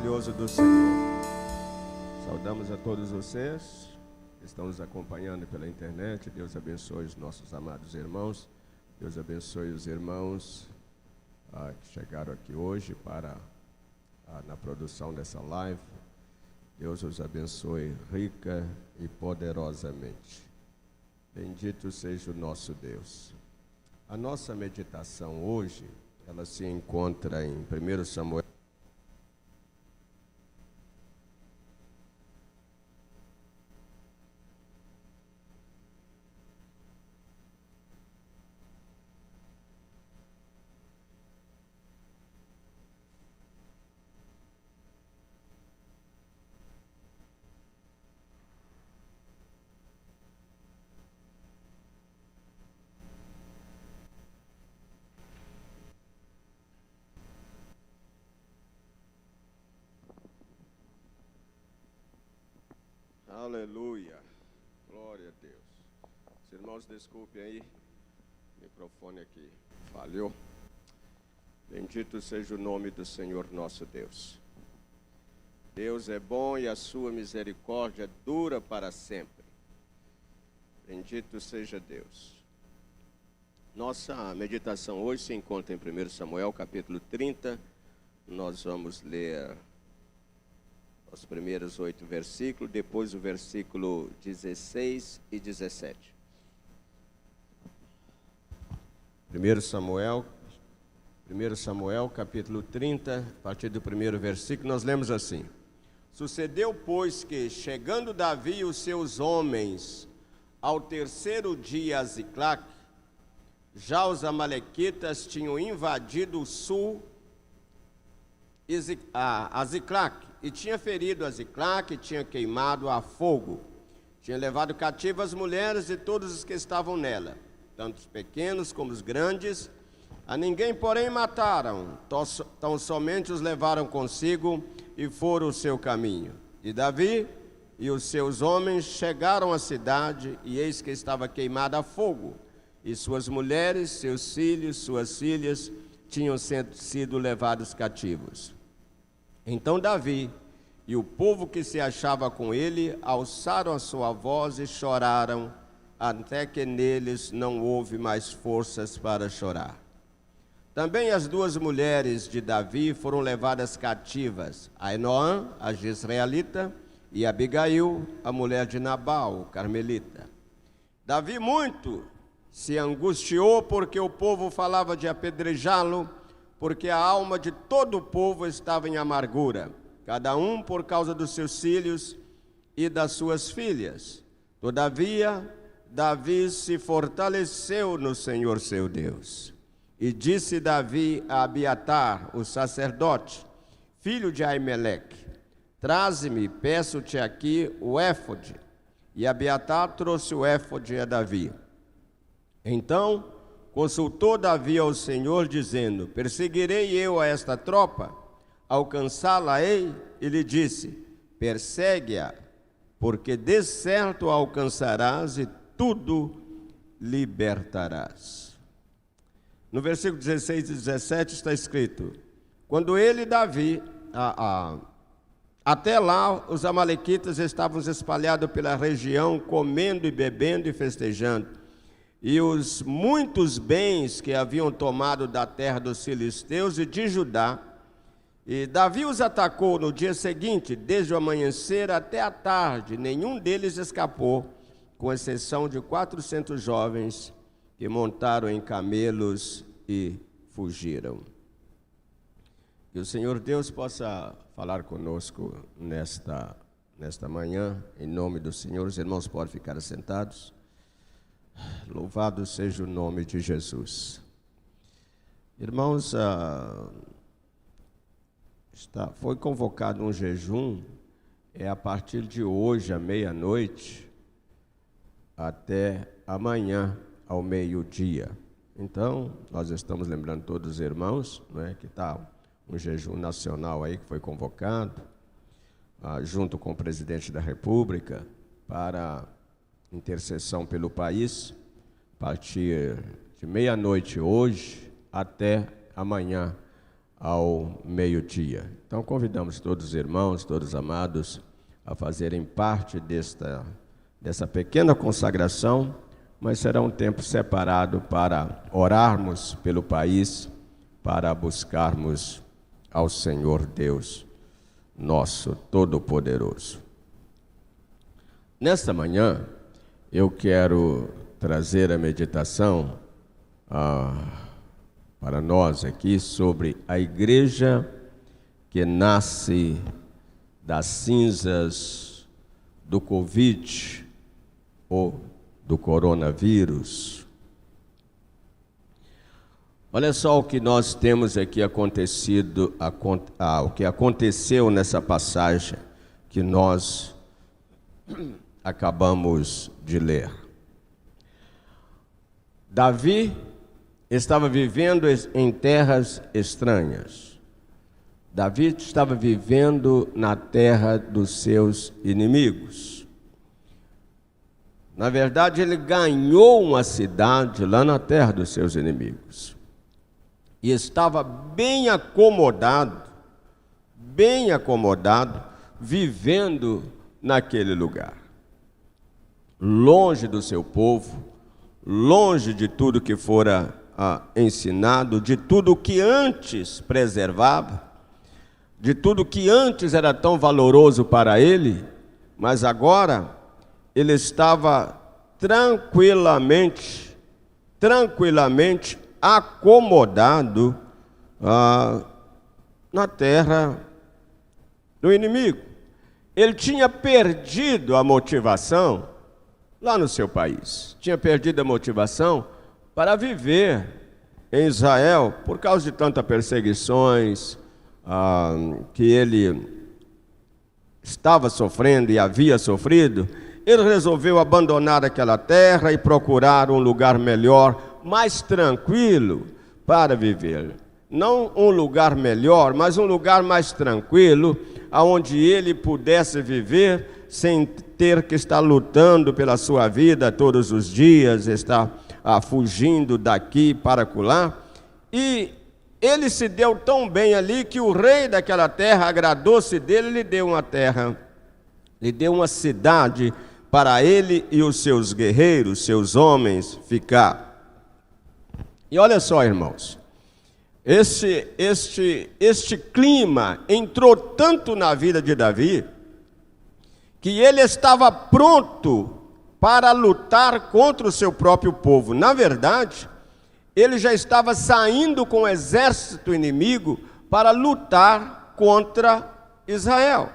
maravilhoso do Senhor. Saudamos a todos vocês que estão nos acompanhando pela internet. Deus abençoe os nossos amados irmãos. Deus abençoe os irmãos que chegaram aqui hoje na produção dessa live. Deus os abençoe rica e poderosamente. Bendito seja o nosso Deus. A nossa meditação hoje, ela se encontra em 1 Samuel. Aleluia, glória a Deus. Os irmãos, desculpem aí, o microfone aqui falhou. Bendito seja o nome do Senhor nosso Deus. Deus é bom e a sua misericórdia dura para sempre. Bendito seja Deus. Nossa meditação hoje se encontra em 1 Samuel capítulo 30. Nós vamos ler os primeiros 8 versículos, depois o versículo 16 e 17. 1 Samuel, capítulo 30, a partir do primeiro versículo, nós lemos assim: Sucedeu, pois, que, chegando Davi e os seus homens ao terceiro dia a Ziclac, já os amalequitas tinham invadido o sul a Ziclac, e tinha ferido a Ziclac, e tinha queimado a fogo. Tinha levado cativo as mulheres e todos os que estavam nela, tanto os pequenos como os grandes. A ninguém, porém, mataram, tão somente os levaram consigo e foram o seu caminho. E Davi e os seus homens chegaram à cidade, e eis que estava queimada a fogo, e suas mulheres, seus filhos, suas filhas tinham sido levados cativos. Então Davi e o povo que se achava com ele alçaram a sua voz e choraram, até que neles não houve mais forças para chorar. Também as 2 mulheres de Davi foram levadas cativas, Ainoã, a jezreelita, e Abigail, a mulher de Nabal, o carmelita. Davi muito se angustiou porque o povo falava de apedrejá-lo, porque a alma de todo o povo estava em amargura, cada um por causa dos seus filhos e das suas filhas. Todavia, Davi se fortaleceu no Senhor seu Deus. E disse Davi a Abiatar, o sacerdote, filho de Aimeleque: Traze-me, peço-te aqui, o éfode. E Abiatar trouxe o éfode a Davi. Então consultou Davi ao Senhor, dizendo: Perseguirei eu a esta tropa? Alcançá-la-ei? E lhe disse: Persegue-a, porque de certo a alcançarás e tudo libertarás. No versículo 16 e 17 está escrito: Quando ele, Davi, até lá os amalequitas estavam espalhados pela região, comendo e bebendo e festejando. E os muitos bens que haviam tomado da terra dos filisteus e de Judá. E Davi os atacou no dia seguinte, desde o amanhecer até a tarde. Nenhum deles escapou, com exceção de 400 jovens que montaram em camelos e fugiram. Que o Senhor Deus possa falar conosco nesta manhã, em nome do Senhor. Os irmãos podem ficar assentados. Louvado seja o nome de Jesus. Irmãos, foi convocado um jejum, a partir de hoje, à meia-noite, até amanhã, ao meio-dia. Então, nós estamos lembrando todos os irmãos, que está um jejum nacional aí que foi convocado, junto com o presidente da República, para intercessão pelo país, a partir de meia-noite hoje até amanhã, ao meio-dia. Então convidamos todos os irmãos, todos os amados, a fazerem parte dessa pequena consagração, mas será um tempo separado para orarmos pelo país, para buscarmos ao Senhor Deus, nosso Todo-Poderoso. Nesta manhã, eu quero trazer a meditação para nós aqui sobre a igreja que nasce das cinzas do Covid ou do coronavírus. Olha só o que nós temos aqui acontecido, o que aconteceu nessa passagem que nós acabamos de ler. Davi estava vivendo em terras estranhas. Davi estava vivendo na terra dos seus inimigos. Na verdade, ele ganhou uma cidade lá na terra dos seus inimigos. E estava bem acomodado, vivendo naquele lugar. Longe do seu povo, longe de tudo que fora ensinado, de tudo que antes preservava, de tudo que antes era tão valoroso para ele, mas agora ele estava tranquilamente acomodado na terra do inimigo. Ele tinha perdido a motivação lá no seu país, tinha perdido a motivação para viver em Israel, por causa de tantas perseguições que ele estava sofrendo e havia sofrido. Ele resolveu abandonar aquela terra e procurar um lugar melhor, mais tranquilo para viver. Não um lugar melhor, mas um lugar mais tranquilo, onde ele pudesse viver sem ter que estar lutando pela sua vida todos os dias, estar fugindo daqui para acolá. E ele se deu tão bem ali que o rei daquela terra agradou-se dele e lhe deu uma terra, lhe deu uma cidade para ele e os seus guerreiros, seus homens, ficar. E olha só, irmãos, este clima entrou tanto na vida de Davi, que ele estava pronto para lutar contra o seu próprio povo. Na verdade, ele já estava saindo com o exército inimigo para lutar contra Israel.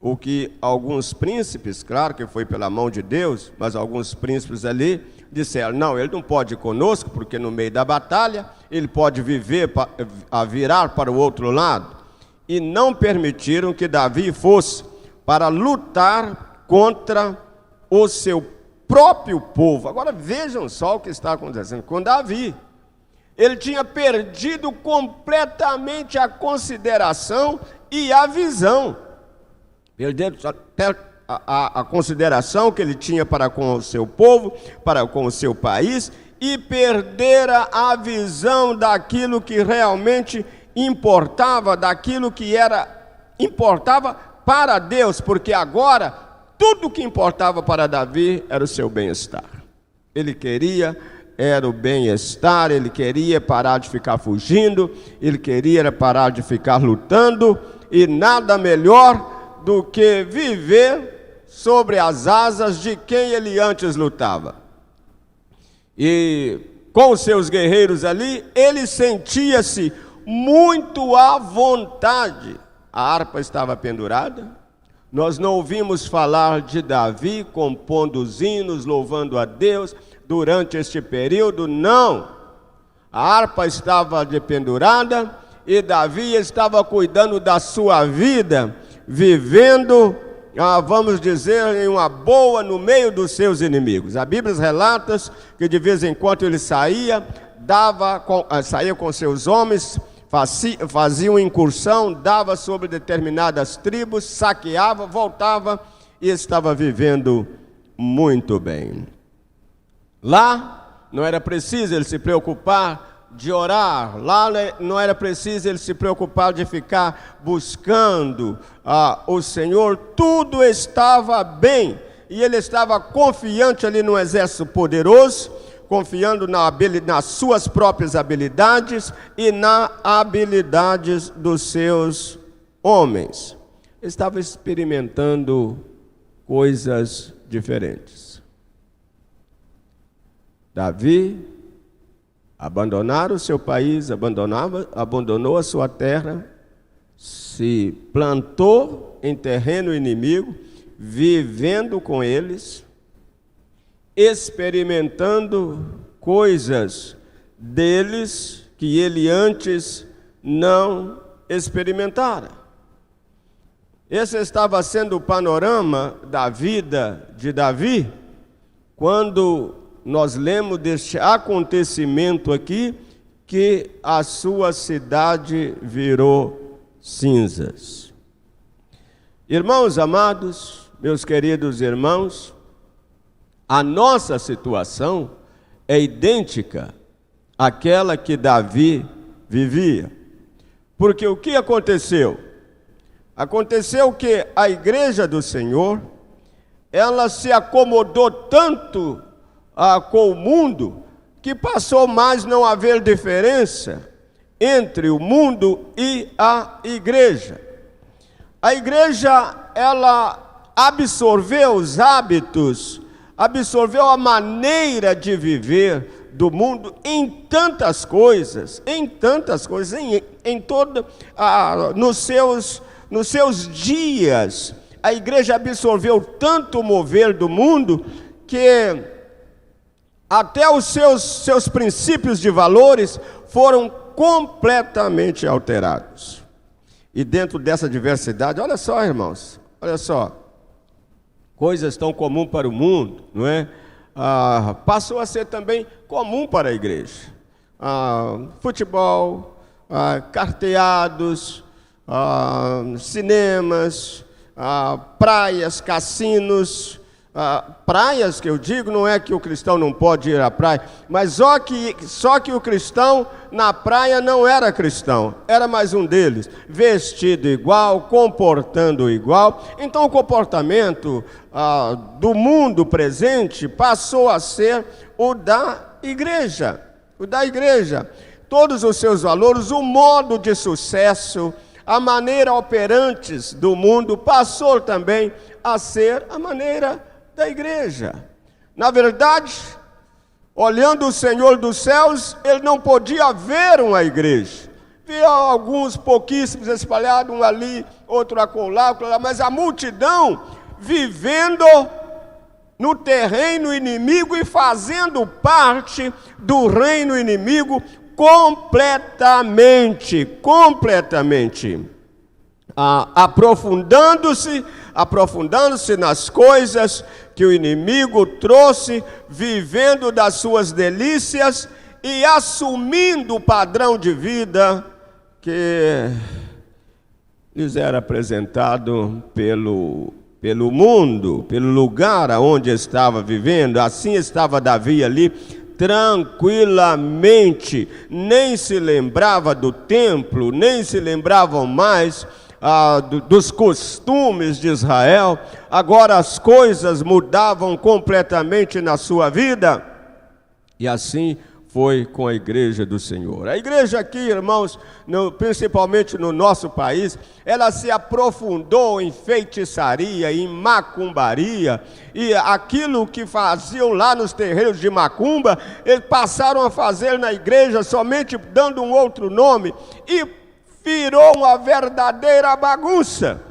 O que alguns príncipes, claro que foi pela mão de Deus, mas alguns príncipes ali disseram: não, ele não pode ir conosco, porque no meio da batalha ele pode virar para o outro lado. E não permitiram que Davi fosse para lutar contra o seu próprio povo. Agora vejam só o que está acontecendo com Davi. Ele tinha perdido completamente a consideração e a visão. Perderam a consideração que ele tinha para com o seu povo, para com o seu país, e perdera a visão daquilo que realmente importava, daquilo que importava para Deus, porque agora tudo que importava para Davi era o seu bem-estar. Ele queria era o bem-estar, ele queria parar de ficar fugindo, ele queria parar de ficar lutando, e nada melhor do que viver sobre as asas de quem ele antes lutava. E com os seus guerreiros ali, ele sentia-se muito à vontade. A harpa estava pendurada. Nós não ouvimos falar de Davi compondo os hinos, louvando a Deus durante este período, não. A harpa estava pendurada e Davi estava cuidando da sua vida, vivendo, vamos dizer, em uma boa no meio dos seus inimigos. A Bíblia relata que de vez em quando ele saía com seus homens, fazia uma incursão, dava sobre determinadas tribos, saqueava, voltava e estava vivendo muito bem. Lá não era preciso ele se preocupar de orar, lá não era preciso ele se preocupar de ficar buscando o Senhor, tudo estava bem, e ele estava confiante ali no exército poderoso, confiando nas suas próprias habilidades e nas habilidades dos seus homens. Ele estava experimentando coisas diferentes. Davi abandonaram o seu país, abandonou a sua terra, se plantou em terreno inimigo, vivendo com eles, experimentando coisas deles que ele antes não experimentara. Esse estava sendo o panorama da vida de Davi, quando nós lemos deste acontecimento aqui, que a sua cidade virou cinzas. Irmãos amados, meus queridos irmãos, a nossa situação é idêntica àquela que Davi vivia. Porque o que aconteceu? Aconteceu que a igreja do Senhor, ela se acomodou tanto com o mundo, que passou mais não haver diferença entre o mundo e a igreja. A igreja, ela absorveu os hábitos, absorveu a maneira de viver do mundo em tantas coisas, nos seus dias. A igreja absorveu tanto o mover do mundo que até os seus princípios de valores foram completamente alterados. E dentro dessa diversidade, olha só, irmãos, olha só, coisas tão comuns para o mundo, não é? Passou a ser também comum para a igreja. Futebol, carteados, cinemas, praias, cassinos. Praias que eu digo, não é que o cristão não pode ir à praia, mas só que o cristão na praia não era cristão, era mais um deles, vestido igual, comportando igual. Então o comportamento do mundo presente passou a ser o da igreja, todos os seus valores, o modo de sucesso, a maneira operantes do mundo passou também a ser a maneira da igreja. Na verdade, olhando o Senhor dos céus, ele não podia ver uma igreja. Via alguns pouquíssimos espalhados, um ali, outro acolá, mas a multidão vivendo no terreno inimigo e fazendo parte do reino inimigo completamente, aprofundando-se nas coisas que o inimigo trouxe, vivendo das suas delícias e assumindo o padrão de vida que lhes era apresentado pelo mundo, pelo lugar aonde estava vivendo. Assim estava Davi ali, tranquilamente, nem se lembrava do templo, nem se lembravam mais dos costumes de Israel. Agora as coisas mudavam completamente na sua vida, e assim foi com a igreja do Senhor. A igreja aqui, irmãos, principalmente no nosso país, ela se aprofundou em feitiçaria, em macumbaria, e aquilo que faziam lá nos terreiros de macumba, eles passaram a fazer na igreja, somente dando um outro nome, e virou uma verdadeira bagunça.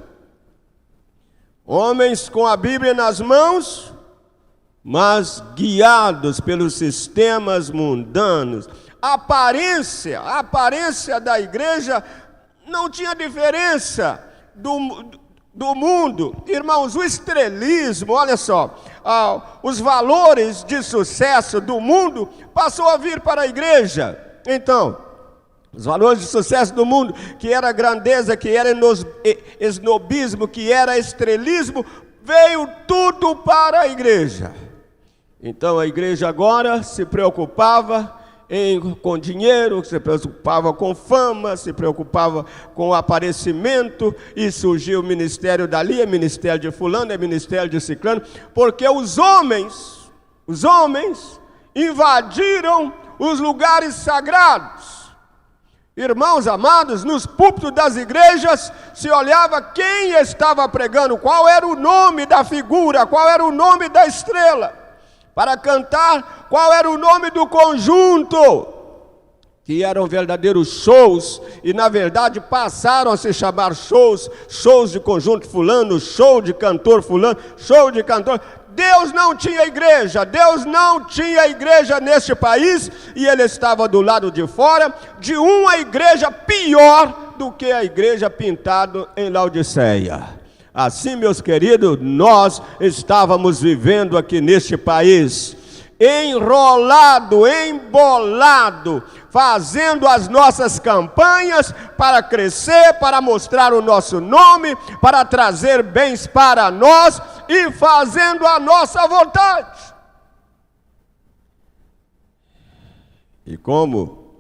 Homens com a Bíblia nas mãos, mas guiados pelos sistemas mundanos. A aparência da igreja não tinha diferença do mundo. Irmãos, o estrelismo, olha só, os valores de sucesso do mundo passou a vir para a igreja. Então, os valores de sucesso do mundo, que era grandeza, que era esnobismo, que era estrelismo, veio tudo para a igreja. Então a igreja agora se preocupava com dinheiro, se preocupava com fama, se preocupava com o aparecimento, e surgiu o ministério dali, é ministério de fulano, é ministério de ciclano, porque os homens invadiram os lugares sagrados. Irmãos amados, nos púlpitos das igrejas se olhava quem estava pregando, qual era o nome da figura, qual era o nome da estrela. Para cantar, qual era o nome do conjunto, que eram verdadeiros shows, e na verdade passaram a se chamar shows de conjunto fulano, show de cantor fulano, show de cantor. Deus não tinha igreja neste país, e ele estava do lado de fora de uma igreja pior do que a igreja pintada em Laodiceia. Assim, meus queridos, nós estávamos vivendo aqui neste país, enrolado, embolado, fazendo as nossas campanhas para crescer, para mostrar o nosso nome, para trazer bens para nós e fazendo a nossa vontade. E como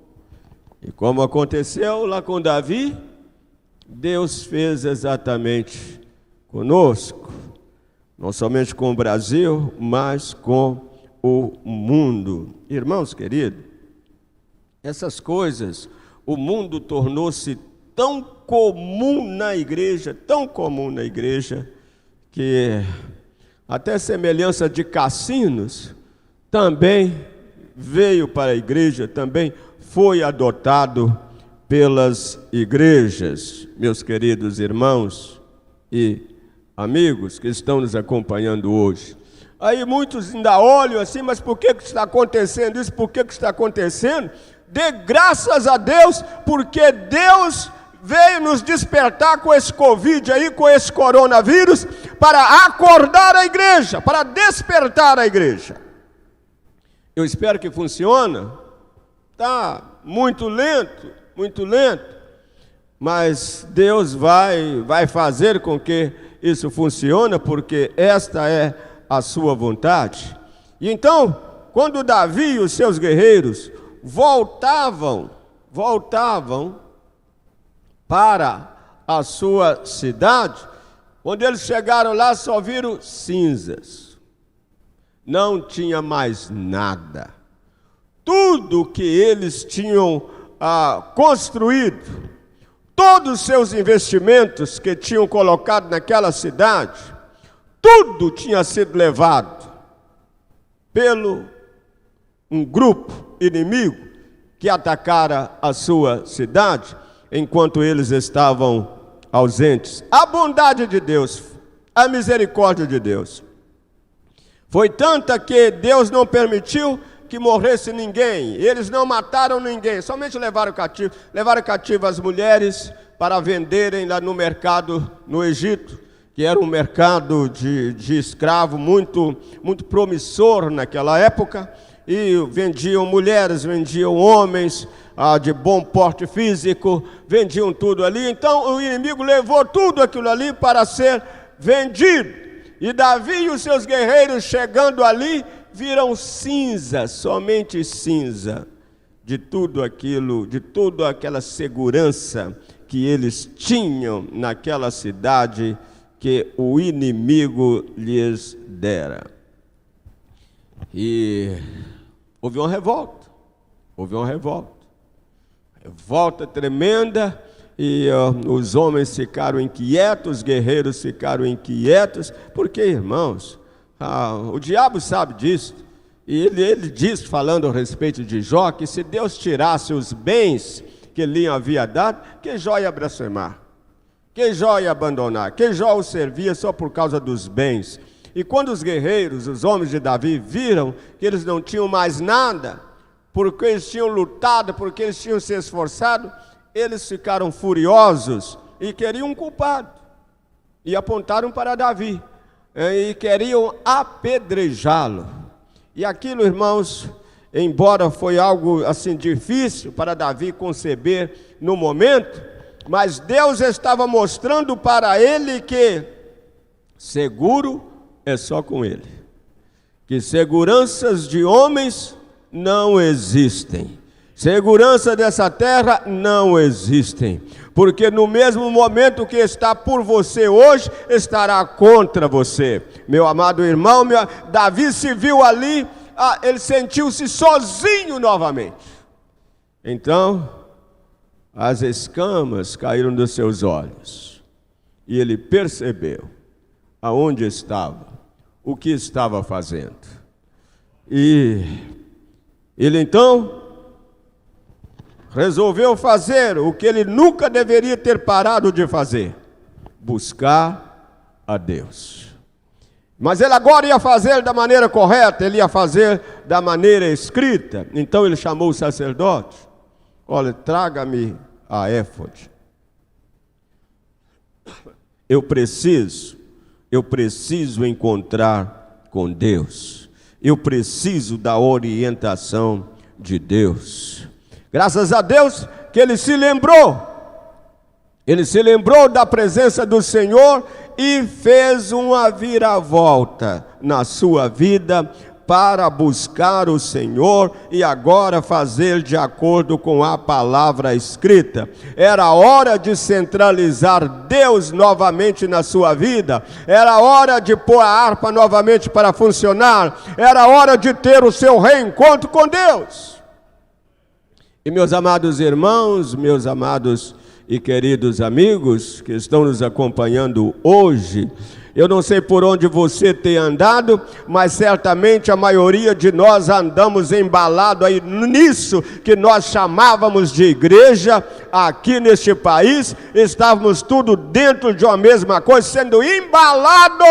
aconteceu lá com Davi, Deus fez exatamente conosco, não somente com o Brasil, mas com o mundo. Irmãos queridos, essas coisas, o mundo tornou-se tão comum na igreja, que até semelhança de cassinos também veio para a igreja, também foi adotado pelas igrejas. Meus queridos irmãos e amigos que estão nos acompanhando hoje, aí muitos ainda olham assim, mas por que está acontecendo isso? Por que está acontecendo? Dê graças a Deus, porque Deus veio nos despertar com esse Covid aí, com esse coronavírus, para acordar a igreja, para despertar a igreja. Eu espero que funcione. Está muito lento, mas Deus vai fazer com que isso funcione, porque esta é a sua vontade. E então, quando Davi e os seus guerreiros voltavam para a sua cidade, quando eles chegaram lá, só viram cinzas. Não tinha mais nada. Tudo que eles tinham construído, todos os seus investimentos que tinham colocado naquela cidade, tudo tinha sido levado pelo um grupo inimigo que atacara a sua cidade enquanto eles estavam ausentes. A bondade de Deus, a misericórdia de Deus foi tanta que Deus não permitiu que morresse ninguém. Eles não mataram ninguém, somente levaram cativo as mulheres para venderem lá no mercado no Egito, que era um mercado de escravo muito promissor naquela época, e vendiam mulheres, vendiam homens de bom porte físico, vendiam tudo ali. Então o inimigo levou tudo aquilo ali para ser vendido, e Davi e os seus guerreiros chegando ali, viram cinza, somente cinza, de tudo aquilo, de toda aquela segurança que eles tinham naquela cidade que o inimigo lhes dera. E houve uma revolta tremenda, e os homens ficaram inquietos, os guerreiros ficaram inquietos, porque, irmãos, o diabo sabe disso, e ele diz, falando a respeito de Jó, que se Deus tirasse os bens que lhe havia dado, que Jó ia blasfemar, que Jó ia abandonar, que Jó o servia só por causa dos bens. E quando os guerreiros, os homens de Davi, viram que eles não tinham mais nada, porque eles tinham lutado, porque eles tinham se esforçado, eles ficaram furiosos e queriam um culpado, e apontaram para Davi, e queriam apedrejá-lo. E aquilo, irmãos, embora foi algo assim difícil para Davi conceber no momento, mas Deus estava mostrando para ele que seguro é só com ele, que seguranças de homens não existem, Segurança dessa terra não existem, porque no mesmo momento que está por você hoje, estará contra você. Meu amado irmão, Davi se viu ali, ele sentiu-se sozinho novamente. Então, as escamas caíram dos seus olhos, e ele percebeu aonde estava, o que estava fazendo. E ele então resolveu fazer o que ele nunca deveria ter parado de fazer: buscar a Deus. Mas ele agora ia fazer da maneira correta, ele ia fazer da maneira escrita. Então ele chamou o sacerdote: olha, traga-me a éfode. Eu preciso encontrar com Deus. Eu preciso da orientação de Deus. Graças a Deus que ele se lembrou da presença do Senhor e fez uma viravolta na sua vida para buscar o Senhor e agora fazer de acordo com a palavra escrita. Era hora de centralizar Deus novamente na sua vida, era hora de pôr a harpa novamente para funcionar, era hora de ter o seu reencontro com Deus. E meus amados irmãos, meus amados e queridos amigos que estão nos acompanhando hoje, eu não sei por onde você tem andado, mas certamente a maioria de nós andamos embalado aí nisso que nós chamávamos de igreja aqui neste país. Estávamos tudo dentro de uma mesma coisa, sendo embalado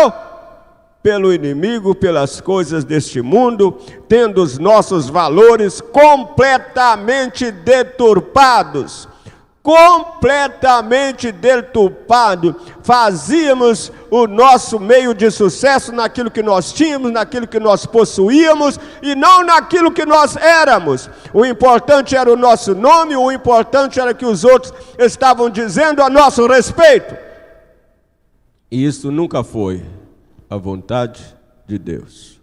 pelo inimigo, pelas coisas deste mundo, tendo os nossos valores completamente deturpados. Fazíamos o nosso meio de sucesso naquilo que nós tínhamos, naquilo que nós possuíamos e não naquilo que nós éramos. O importante era o nosso nome, o importante era que os outros estavam dizendo a nosso respeito. E isso nunca foi a vontade de Deus.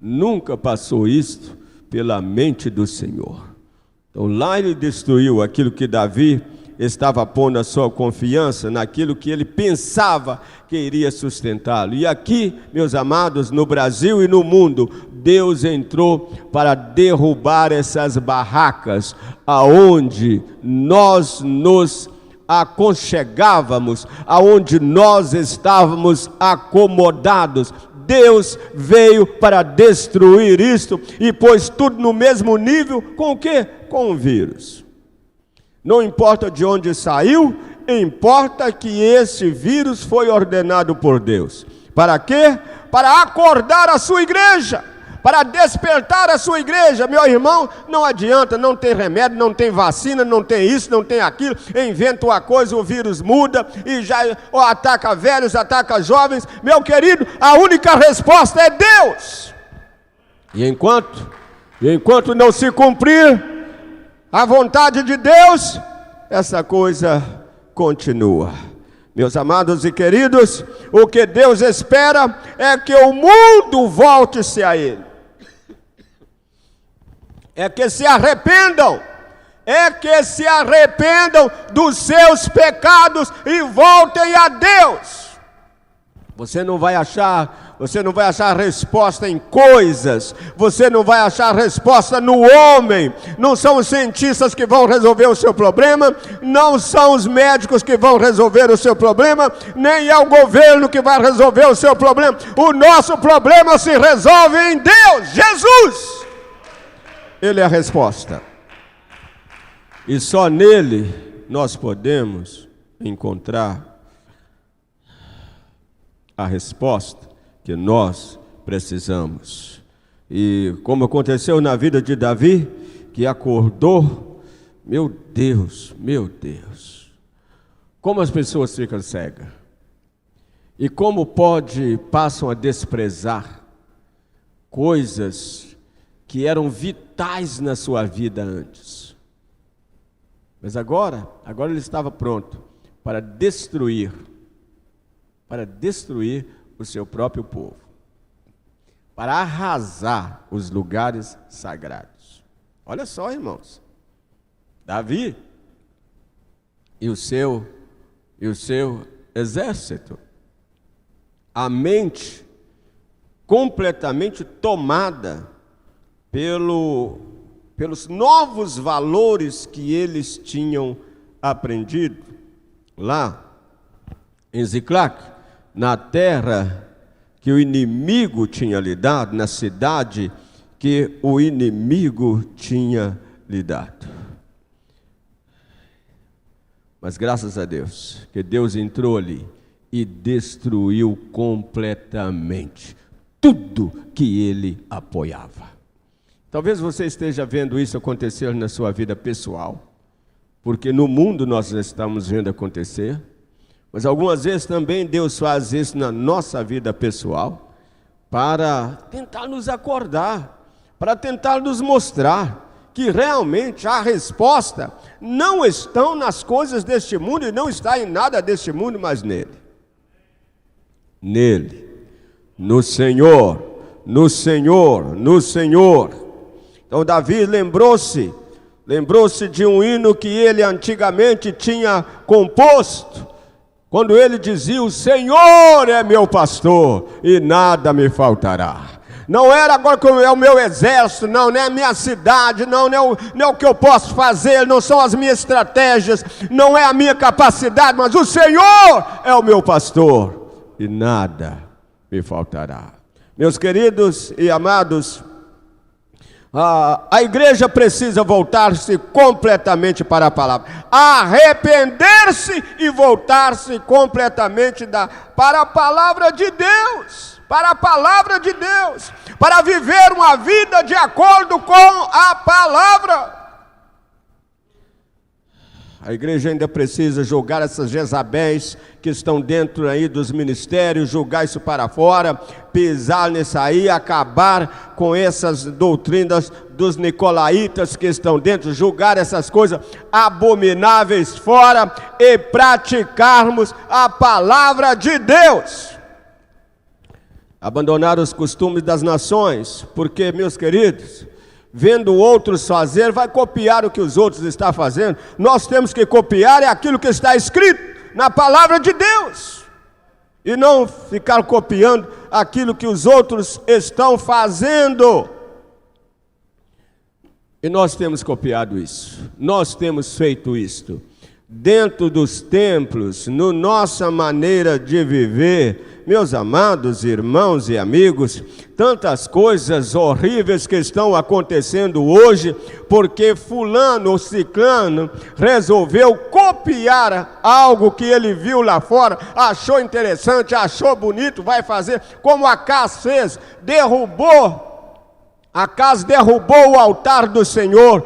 Nunca passou isto pela mente do Senhor. Então lá ele destruiu aquilo que Davi estava pondo a sua confiança, naquilo que ele pensava que iria sustentá-lo. E aqui, meus amados, no Brasil e no mundo, Deus entrou para derrubar essas barracas, aonde nós nos aconchegávamos, aonde nós estávamos acomodados. Deus veio para destruir isto e pôs tudo no mesmo nível. Com o quê? Com o vírus. Não importa de onde saiu, importa que esse vírus foi ordenado por Deus. Para quê? Para acordar a sua igreja, para despertar a sua igreja. Meu irmão, não adianta, não tem remédio, não tem vacina, não tem isso, não tem aquilo, inventa uma coisa, o vírus muda e já ataca velhos, ataca jovens. Meu querido, a única resposta é Deus. E enquanto não se cumprir a vontade de Deus, essa coisa continua. Meus amados e queridos, o que Deus espera é que o mundo volte-se a Ele. É que se arrependam dos seus pecados e voltem a Deus. Você não vai achar resposta em coisas, você não vai achar resposta no homem. Não são os cientistas que vão resolver o seu problema, não são os médicos que vão resolver o seu problema, nem é o governo que vai resolver o seu problema. O nosso problema se resolve em Deus, Jesus. Ele é a resposta. E só nele nós podemos encontrar a resposta que nós precisamos. E como aconteceu na vida de Davi, que acordou, meu Deus, como as pessoas ficam cegas. E como passam a desprezar coisas que eram vitais na sua vida antes. Mas agora ele estava pronto para destruir o seu próprio povo, para arrasar os lugares sagrados. Olha só, irmãos, Davi e o seu exército. A mente completamente tomada pelos novos valores que eles tinham aprendido lá em Ziclac, na terra que o inimigo tinha lhe dado, na cidade que o inimigo tinha lhe dado. Mas graças a Deus, que Deus entrou ali e destruiu completamente tudo que ele apoiava. Talvez você esteja vendo isso acontecer na sua vida pessoal, porque no mundo nós estamos vendo acontecer, mas algumas vezes também Deus faz isso na nossa vida pessoal, para tentar nos acordar, para tentar nos mostrar que realmente a resposta não está nas coisas deste mundo e não está em nada deste mundo, mas nele. Nele, no Senhor, no Senhor, no Senhor. Então Davi lembrou-se de um hino que ele antigamente tinha composto, quando ele dizia: o Senhor é meu pastor e nada me faltará. Não era agora como é o meu exército, não é a minha cidade, não é o que eu posso fazer, não são as minhas estratégias, não é a minha capacidade, mas o Senhor é o meu pastor e nada me faltará. Meus queridos e amados, a igreja precisa voltar-se completamente para a palavra, arrepender-se e voltar-se completamente para a palavra de Deus. Para a palavra de Deus, para viver uma vida de acordo com a palavra. A igreja ainda precisa julgar essas Jezabéis que estão dentro aí dos ministérios, julgar isso para fora, pisar nisso aí, acabar com essas doutrinas dos nicolaítas que estão dentro, julgar essas coisas abomináveis fora e praticarmos a palavra de Deus. Abandonar os costumes das nações, porque, meus queridos, vendo outros fazer, vai copiar o que os outros estão fazendo. Nós temos que copiar aquilo que está escrito na palavra de Deus, e não ficar copiando aquilo que os outros estão fazendo. E nós temos copiado isso, nós temos feito isto, dentro dos templos, na nossa maneira de viver. Meus amados irmãos e amigos, tantas coisas horríveis que estão acontecendo hoje, porque fulano ou ciclano resolveu copiar algo que ele viu lá fora, achou interessante, achou bonito, vai fazer, como Acaz fez, Acaz derrubou o altar do Senhor,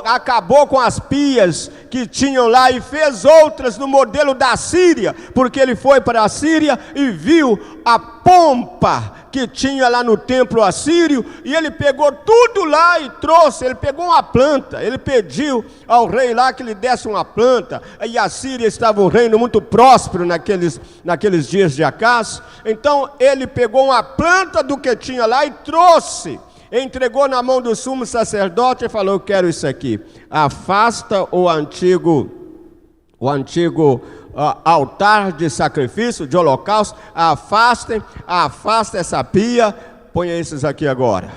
acabou com as pias que tinham lá e fez outras no modelo da Síria, porque ele foi para a Síria e viu a pompa que tinha lá no templo assírio, e ele pegou tudo lá e trouxe. Ele pegou uma planta, ele pediu ao rei lá que lhe desse uma planta, e a Síria estava um reino muito próspero naqueles dias de Acaz. Então ele pegou uma planta do que tinha lá e trouxe, entregou na mão do sumo sacerdote e falou: eu quero isso aqui, afasta o antigo altar de sacrifício, de holocausto, afasta essa pia, ponha esses aqui agora.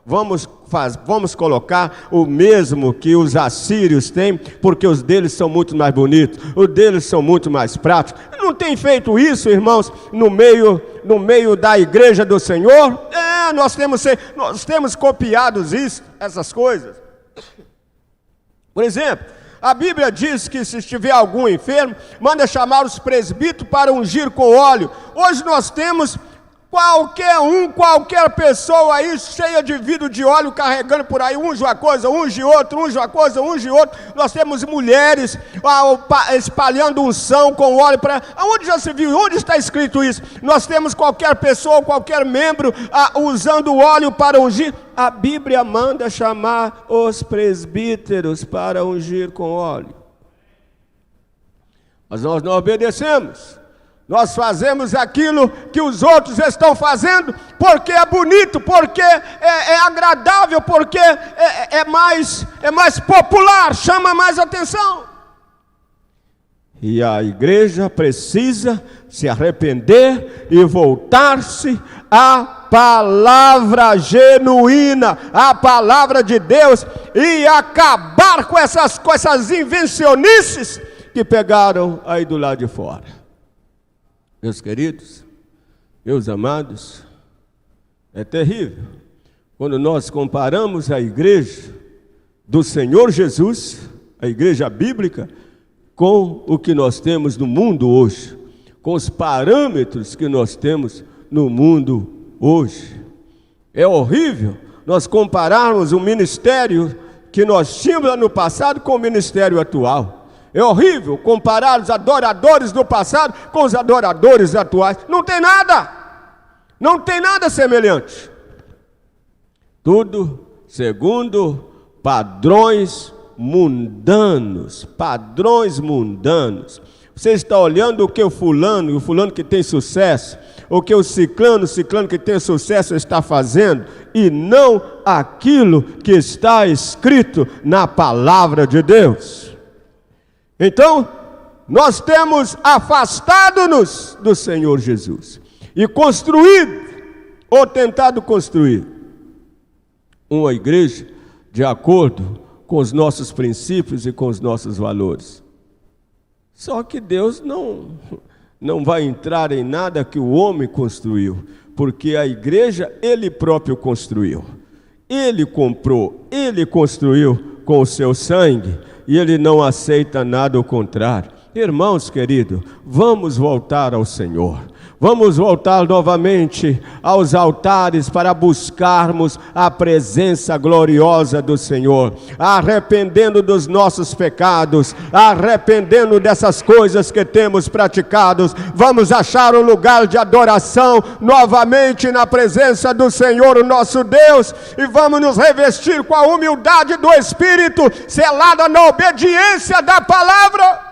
Vamos colocar o mesmo que os assírios têm, porque os deles são muito mais bonitos, os deles são muito mais práticos. Não tem feito isso, irmãos, no meio da igreja do Senhor? Nós temos copiado essas coisas. Por exemplo, a Bíblia diz que se estiver algum enfermo, manda chamar os presbíteros para ungir com óleo. Hoje nós temos qualquer pessoa aí cheia de vidro de óleo carregando por aí, unge uma coisa, unge outra, unge uma coisa, unge outra. Nós temos mulheres espalhando unção com óleo para... Onde já se viu? Onde está escrito isso? Nós temos qualquer pessoa, qualquer membro usando óleo para ungir. A Bíblia manda chamar os presbíteros para ungir com óleo. Mas nós não obedecemos. Nós fazemos aquilo que os outros estão fazendo porque é bonito, porque é agradável, porque é mais popular, chama mais atenção. E a igreja precisa se arrepender e voltar-se à palavra genuína, à palavra de Deus, e acabar com essas invencionices que pegaram aí do lado de fora. Meus queridos, meus amados, é terrível quando nós comparamos a igreja do Senhor Jesus, a igreja bíblica, com o que nós temos no mundo hoje, com os parâmetros que nós temos no mundo hoje. É horrível nós compararmos o ministério que nós tínhamos no passado com o ministério atual. É horrível comparar os adoradores do passado com os adoradores atuais. Não tem nada semelhante. Tudo segundo padrões mundanos. Você está olhando o que o fulano que tem sucesso, o que o ciclano que tem sucesso está fazendo, e não aquilo que está escrito na palavra de Deus. Então, nós temos afastado-nos do Senhor Jesus e construído, ou tentado construir, uma igreja de acordo com os nossos princípios e com os nossos valores. Só que Deus não vai entrar em nada que o homem construiu, porque a igreja Ele próprio construiu. Ele comprou, Ele construiu com o seu sangue, e Ele não aceita nada ao contrário. Irmãos queridos, vamos voltar ao Senhor. Vamos voltar novamente aos altares para buscarmos a presença gloriosa do Senhor, arrependendo dos nossos pecados, arrependendo dessas coisas que temos praticados. Vamos achar um lugar de adoração novamente na presença do Senhor, o nosso Deus, e vamos nos revestir com a humildade do Espírito, selada na obediência da palavra,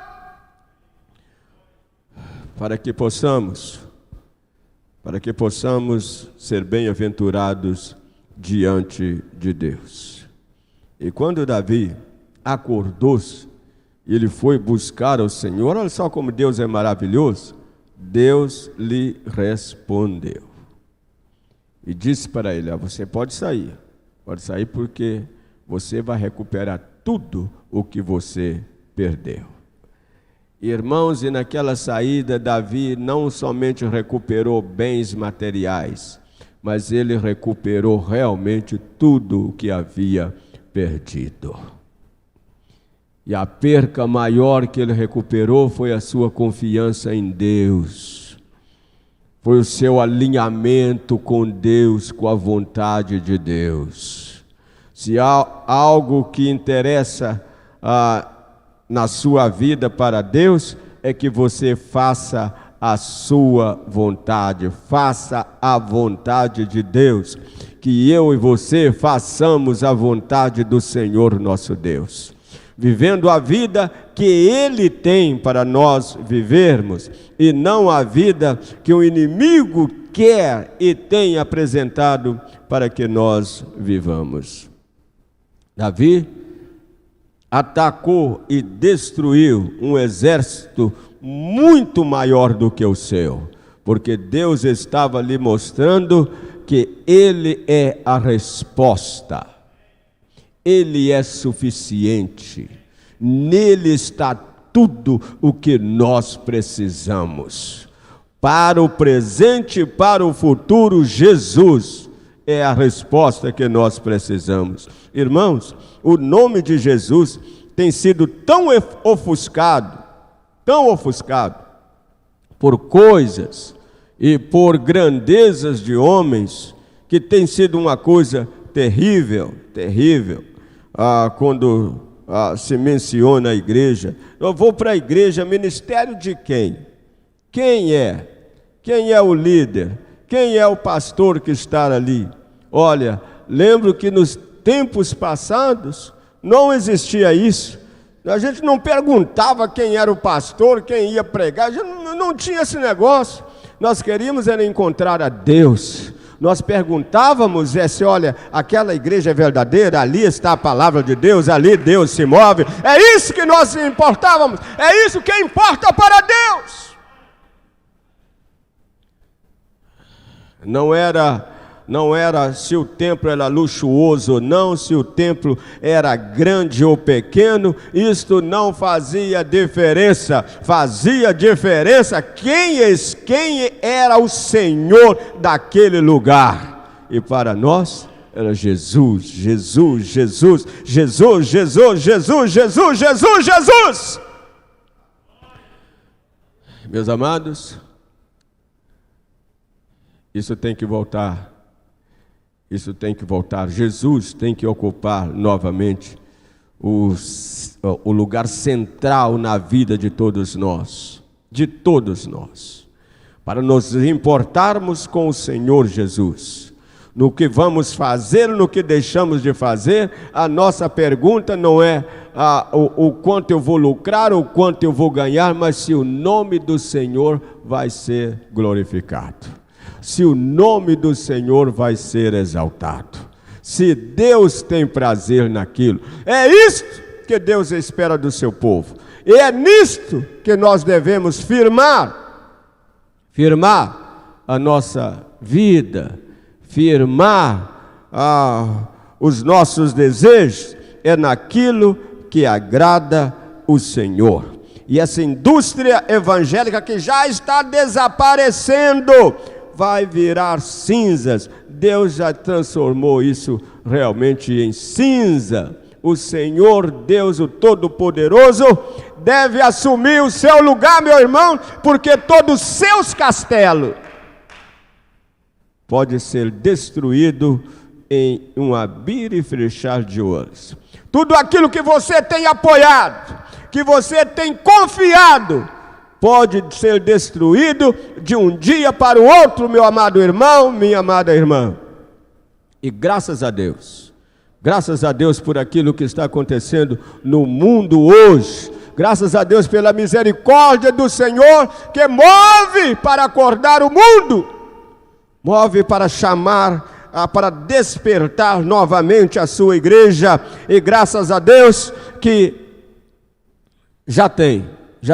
para que possamos ser bem-aventurados diante de Deus. E quando Davi acordou-se, ele foi buscar ao Senhor. Olha só como Deus é maravilhoso. Deus lhe respondeu e disse para ele: você pode sair porque você vai recuperar tudo o que você perdeu. Irmãos, e naquela saída, Davi não somente recuperou bens materiais, mas ele recuperou realmente tudo o que havia perdido. E a perca maior que ele recuperou foi a sua confiança em Deus. Foi o seu alinhamento com Deus, com a vontade de Deus. Se há algo que interessa na sua vida para Deus, é que você faça a sua vontade, faça a vontade de Deus, que eu e você façamos a vontade do Senhor nosso Deus, vivendo a vida que Ele tem para nós vivermos, e não a vida que o inimigo quer e tem apresentado para que nós vivamos. Davi atacou e destruiu um exército muito maior do que o seu, porque Deus estava lhe mostrando que Ele é a resposta, Ele é suficiente, nele está tudo o que nós precisamos. Para o presente e para o futuro, Jesus é a resposta que nós precisamos. Irmãos, o nome de Jesus tem sido tão ofuscado por coisas e por grandezas de homens, que tem sido uma coisa terrível. Quando se menciona a igreja, eu vou para a igreja, ministério de quem? Quem é? Quem é o líder? Quem é o pastor que está ali? Olha, lembro que nos tempos passados não existia isso. A gente não perguntava quem era o pastor, quem ia pregar, a gente não tinha esse negócio. Nós queríamos era encontrar a Deus. Nós perguntávamos se olha, aquela igreja é verdadeira, ali está a palavra de Deus, ali Deus se move. É isso que nós importávamos, é isso que importa para Deus. Não era se o templo era luxuoso ou não, se o templo era grande ou pequeno, isto não fazia diferença. Fazia diferença quem era o Senhor daquele lugar. E para nós era Jesus, Jesus, Jesus, Jesus, Jesus, Jesus, Jesus, Jesus, Jesus. Meus amados, isso tem que voltar. Isso tem que voltar. Jesus tem que ocupar novamente o lugar central na vida de todos nós. De todos nós. Para nos importarmos com o Senhor Jesus. No que vamos fazer, no que deixamos de fazer, a nossa pergunta não é o quanto eu vou lucrar, o quanto eu vou ganhar, mas se o nome do Senhor vai ser glorificado. Se o nome do Senhor vai ser exaltado, se Deus tem prazer naquilo, é isto que Deus espera do seu povo, e é nisto que nós devemos firmar a nossa vida, firmar os nossos desejos, é naquilo que agrada o Senhor. E essa indústria evangélica que já está desaparecendo, vai virar cinzas. Deus já transformou isso realmente em cinza. O Senhor Deus, o Todo-Poderoso, deve assumir o seu lugar, meu irmão, porque todos os seus castelos podem ser destruídos em um abrir e fechar de olhos. Tudo aquilo que você tem apoiado, que você tem confiado, pode ser destruído de um dia para o outro, meu amado irmão, minha amada irmã. E graças a Deus por aquilo que está acontecendo no mundo hoje, graças a Deus pela misericórdia do Senhor, que move para acordar o mundo, move para chamar, para despertar novamente a sua igreja, e graças a Deus que já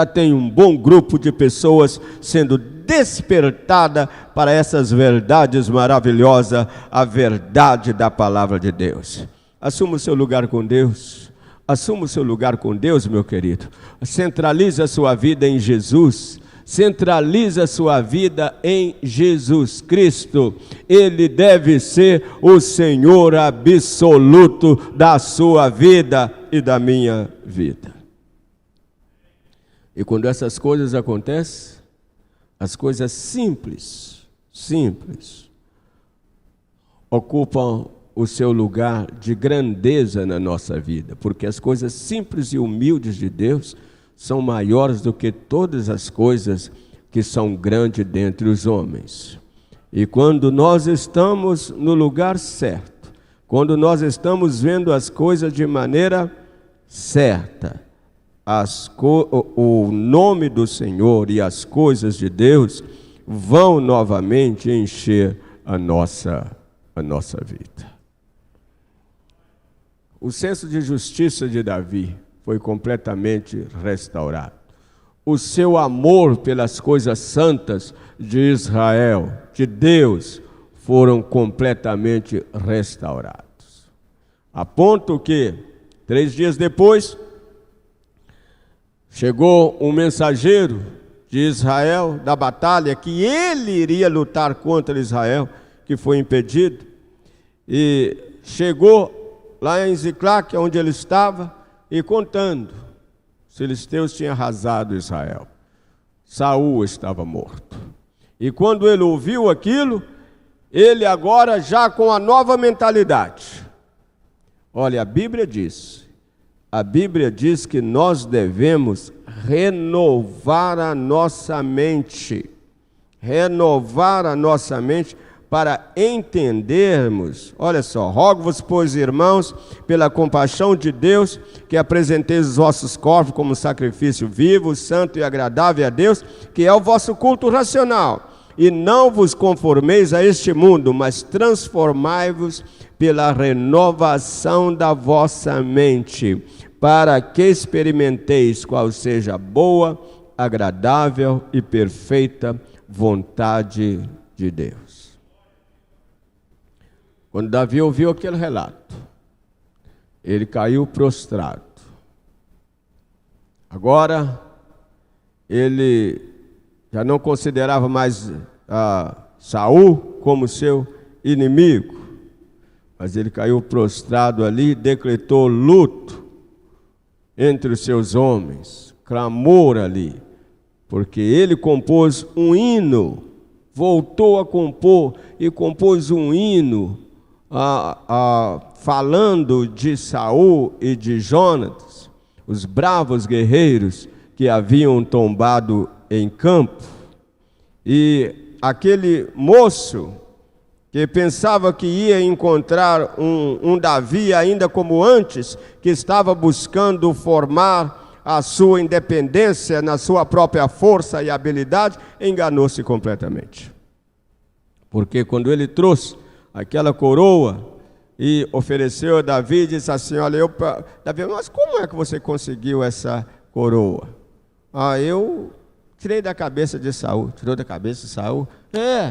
tem um bom grupo de pessoas sendo despertada para essas verdades maravilhosas, a verdade da palavra de Deus. Assuma o seu lugar com Deus, assuma o seu lugar com Deus, meu querido. Centralize a sua vida em Jesus, centralize a sua vida em Jesus Cristo. Ele deve ser o Senhor absoluto da sua vida e da minha vida. E quando essas coisas acontecem, as coisas simples, ocupam o seu lugar de grandeza na nossa vida, porque as coisas simples e humildes de Deus são maiores do que todas as coisas que são grandes dentre os homens. E quando nós estamos no lugar certo, quando nós estamos vendo as coisas de maneira certa, o nome do Senhor e as coisas de Deus vão novamente encher a nossa vida. O senso de justiça de Davi foi completamente restaurado. O seu amor pelas coisas santas de Israel, de Deus, foram completamente restaurados. A ponto que, 3 dias depois, chegou um mensageiro de Israel, da batalha, que ele iria lutar contra Israel, que foi impedido, e chegou lá em Ziclac, onde ele estava, e contando, os filisteus tinham arrasado Israel. Saul estava morto. E quando ele ouviu aquilo, ele agora já com a nova mentalidade. Olha, a Bíblia diz que nós devemos renovar a nossa mente para entendermos. Olha só, rogo-vos, pois, irmãos, pela compaixão de Deus, que apresenteis os vossos corpos como sacrifício vivo, santo e agradável a Deus, que é o vosso culto racional. E não vos conformeis a este mundo, mas transformai-vos pela renovação da vossa mente, para que experimenteis qual seja a boa, agradável e perfeita vontade de Deus. Quando Davi ouviu aquele relato, ele caiu prostrado. Agora, ele já não considerava mais Saul como seu inimigo, mas ele caiu prostrado ali, decretou luto entre os seus homens, clamor ali, porque ele compôs um hino, voltou a compor e compôs um hino falando de Saul e de Jonatas, os bravos guerreiros que haviam tombado em campo. E aquele moço que pensava que ia encontrar um Davi ainda como antes, que estava buscando formar a sua independência na sua própria força e habilidade, enganou-se completamente. Porque quando ele trouxe aquela coroa e ofereceu a Davi, disse assim: olha, Davi, mas como é que você conseguiu essa coroa? Eu tirei da cabeça de Saul. Tirou da cabeça de Saul?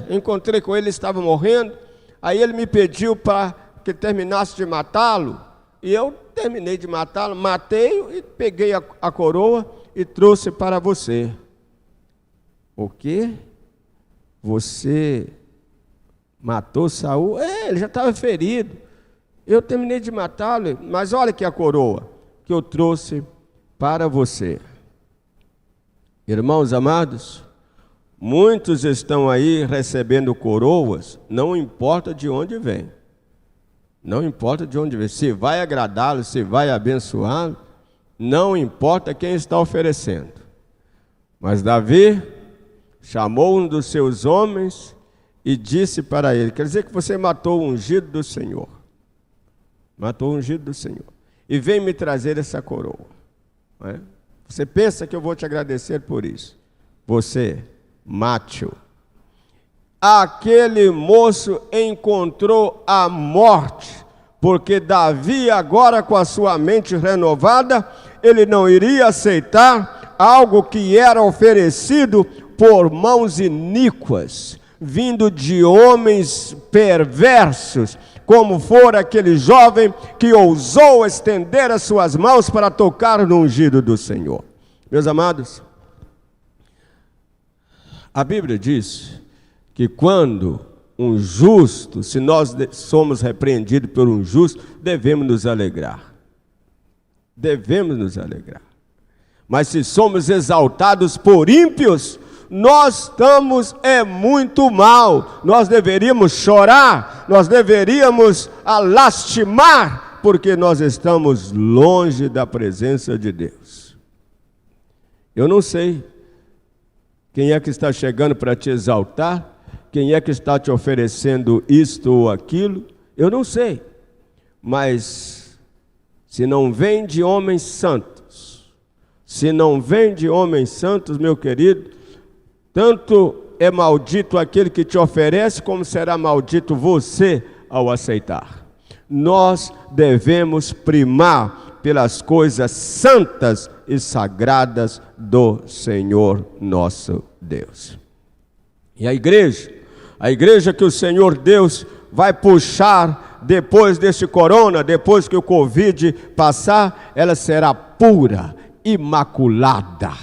Encontrei com ele, ele estava morrendo. Aí ele me pediu para que terminasse de matá-lo. E eu terminei de matá-lo, matei-o e peguei a coroa e trouxe para você. O quê? Você matou Saul? Ele já estava ferido. Eu terminei de matá-lo, mas olha aqui a coroa que eu trouxe para você. Irmãos amados, muitos estão aí recebendo coroas, não importa de onde vem. Não importa de onde vem. Se vai agradá-lo, se vai abençoá-lo, não importa quem está oferecendo. Mas Davi chamou um dos seus homens e disse para ele: quer dizer que você matou o ungido do Senhor. Matou o ungido do Senhor. E vem me trazer essa coroa. Não é? Você pensa que eu vou te agradecer por isso? Você mate-o. Aquele moço encontrou a morte, porque Davi, agora com a sua mente renovada, ele não iria aceitar algo que era oferecido por mãos iníquas, vindo de homens perversos, como for aquele jovem que ousou estender as suas mãos para tocar no ungido do Senhor. Meus amados, a Bíblia diz que quando um justo, se nós somos repreendidos por um justo, devemos nos alegrar. Devemos nos alegrar. Mas se somos exaltados por ímpios, nós estamos muito mal. Nós deveríamos chorar, nós deveríamos lastimar, porque nós estamos longe da presença de Deus. Eu não sei quem é que está chegando para te exaltar, quem é que está te oferecendo isto ou aquilo, eu não sei. Mas se não vem de homens santos, se não vem de homens santos, meu querido, tanto é maldito aquele que te oferece, como será maldito você ao aceitar. Nós devemos primar pelas coisas santas e sagradas do Senhor nosso Deus. E a igreja que o Senhor Deus vai puxar depois desse corona, depois que o Covid passar, ela será pura, imaculada,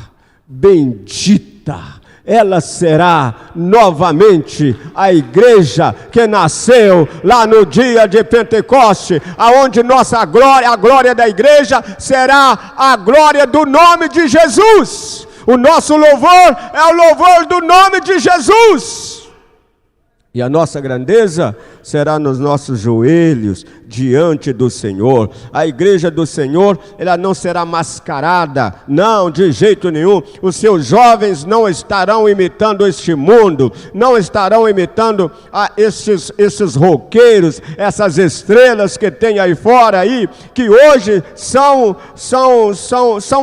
bendita. Ela será novamente a igreja que nasceu lá no dia de Pentecoste, aonde a glória da igreja será a glória do nome de Jesus. O nosso louvor é o louvor do nome de Jesus. E a nossa grandeza será nos nossos joelhos diante do Senhor. A igreja do Senhor, ela não será mascarada, não, de jeito nenhum. Os seus jovens não estarão imitando este mundo, não estarão imitando esses roqueiros, essas estrelas que tem aí fora, aí, que hoje são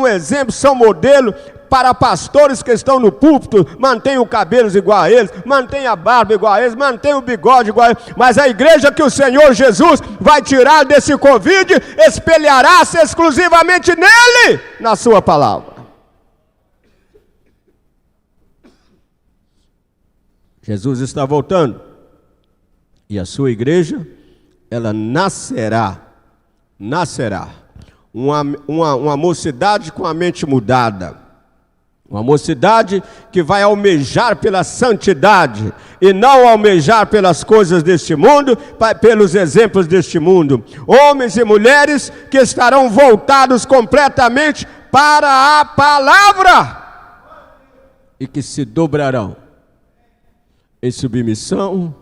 exemplos, são modelo para pastores que estão no púlpito, mantém o cabelo igual a eles, mantém a barba igual a eles, mantém o bigode igual a eles, mas a igreja que o Senhor Jesus vai tirar desse Covid, espelhará-se exclusivamente nele, na sua palavra. Jesus está voltando, e a sua igreja, ela nascerá, uma mocidade com a mente mudada, uma mocidade que vai almejar pela santidade e não almejar pelas coisas deste mundo, pelos exemplos deste mundo. Homens e mulheres que estarão voltados completamente para a palavra e que se dobrarão em submissão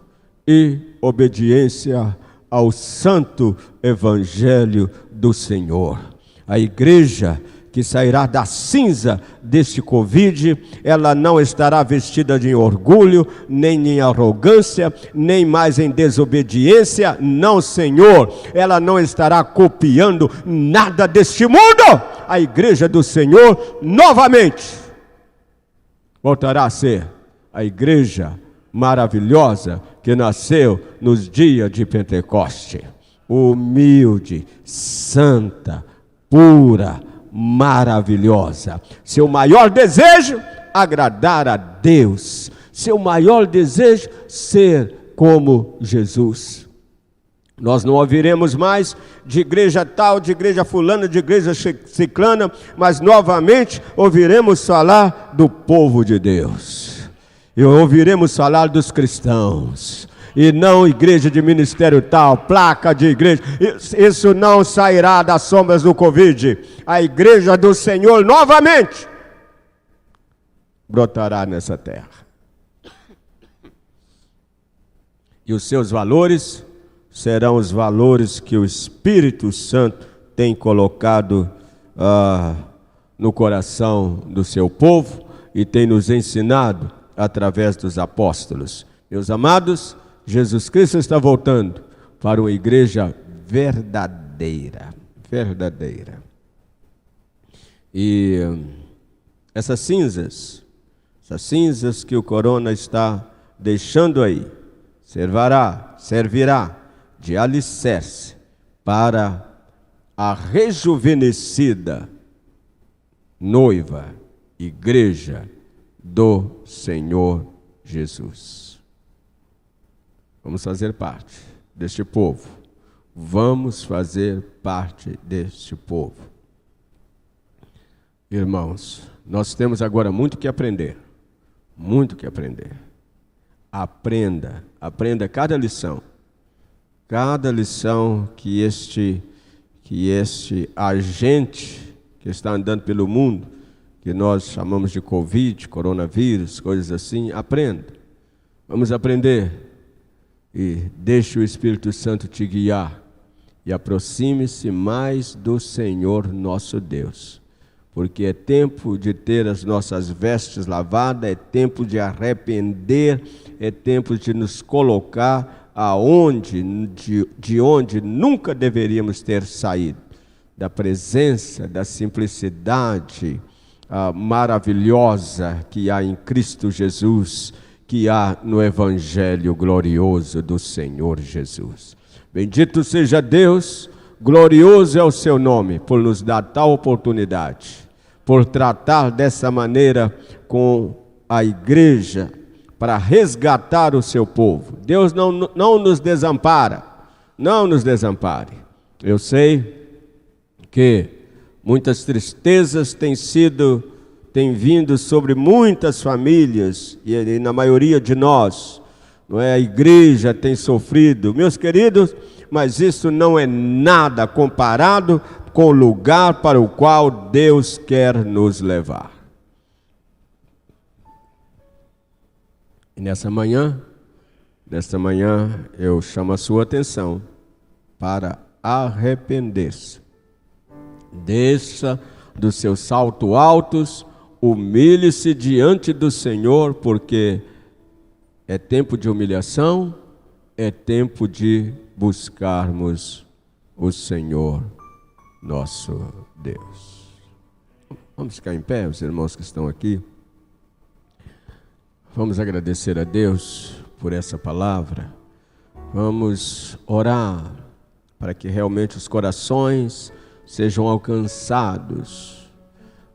e obediência ao santo evangelho do Senhor. A igreja que sairá da cinza deste Covid, ela não estará vestida de orgulho, nem em arrogância, nem mais em desobediência, não, Senhor, ela não estará copiando nada deste mundo. A igreja do Senhor, novamente, voltará a ser a igreja maravilhosa que nasceu nos dias de Pentecoste, humilde, santa, pura, maravilhosa. Seu maior desejo, agradar a Deus. Seu maior desejo, ser como Jesus. Nós não ouviremos mais de igreja tal, de igreja fulana, de igreja ciclana, mas novamente ouviremos falar do povo de Deus. E ouviremos falar dos cristãos. E não igreja de ministério tal, placa de igreja. Isso não sairá das sombras do Covid. A igreja do Senhor novamente brotará nessa terra. E os seus valores serão os valores que o Espírito Santo tem colocado no coração do seu povo e tem nos ensinado através dos apóstolos. Meus amados, Jesus Cristo está voltando para uma igreja verdadeira. E essas cinzas que o corona está deixando aí, servirá de alicerce para a rejuvenescida noiva, igreja do Senhor Jesus. Vamos fazer parte deste povo. Vamos fazer parte deste povo. Irmãos, nós temos agora muito que aprender. Muito que aprender. Aprenda cada lição. Cada lição que este agente que está andando pelo mundo, que nós chamamos de Covid, coronavírus, coisas assim, aprenda. Vamos aprender. E deixe o Espírito Santo te guiar. E aproxime-se mais do Senhor nosso Deus. Porque é tempo de ter as nossas vestes lavadas, é tempo de arrepender, é tempo de nos colocar de onde nunca deveríamos ter saído. Da presença, da simplicidade maravilhosa que há em Cristo Jesus, que há no Evangelho glorioso do Senhor Jesus. Bendito seja Deus, glorioso é o seu nome, por nos dar tal oportunidade, por tratar dessa maneira com a igreja, para resgatar o seu povo. Deus não nos desampara, não nos desampare. Eu sei que muitas tristezas têm vindo sobre muitas famílias, e na maioria de nós, não é? A igreja tem sofrido, meus queridos, mas isso não é nada comparado com o lugar para o qual Deus quer nos levar. E nessa manhã, Nesta manhã eu chamo a sua atenção para arrepender-se. Desça dos seus saltos altos, humilhe-se diante do Senhor, porque é tempo de humilhação, é tempo de buscarmos o Senhor nosso Deus. Vamos ficar em pé, os irmãos que estão aqui. Vamos agradecer a Deus por essa palavra. Vamos orar para que realmente os corações sejam alcançados,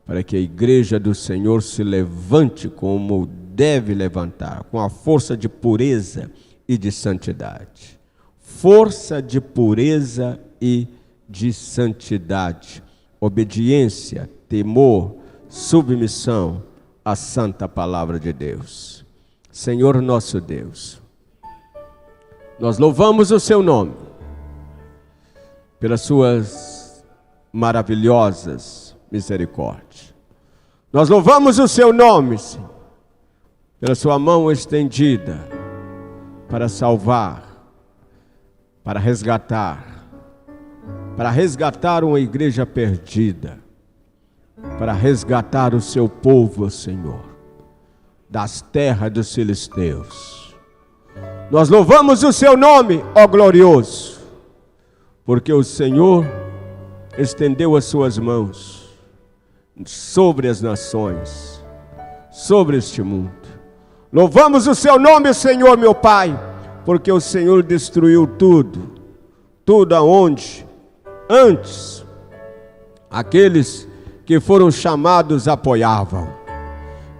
para que a igreja do Senhor se levante como deve levantar, com a força de pureza e de santidade. Força de pureza e de santidade. Obediência, temor, submissão à santa palavra de Deus. Senhor nosso Deus, nós louvamos o seu nome pelas suas maravilhosas misericórdias. Nós louvamos o seu nome, Senhor, pela sua mão estendida para salvar, para resgatar uma igreja perdida, para resgatar o seu povo, Senhor, das terras dos filisteus. Nós louvamos o seu nome, ó glorioso, porque o Senhor estendeu as suas mãos sobre as nações, sobre este mundo. Louvamos o seu nome, Senhor, meu Pai, porque o Senhor destruiu tudo aonde antes aqueles que foram chamados apoiavam.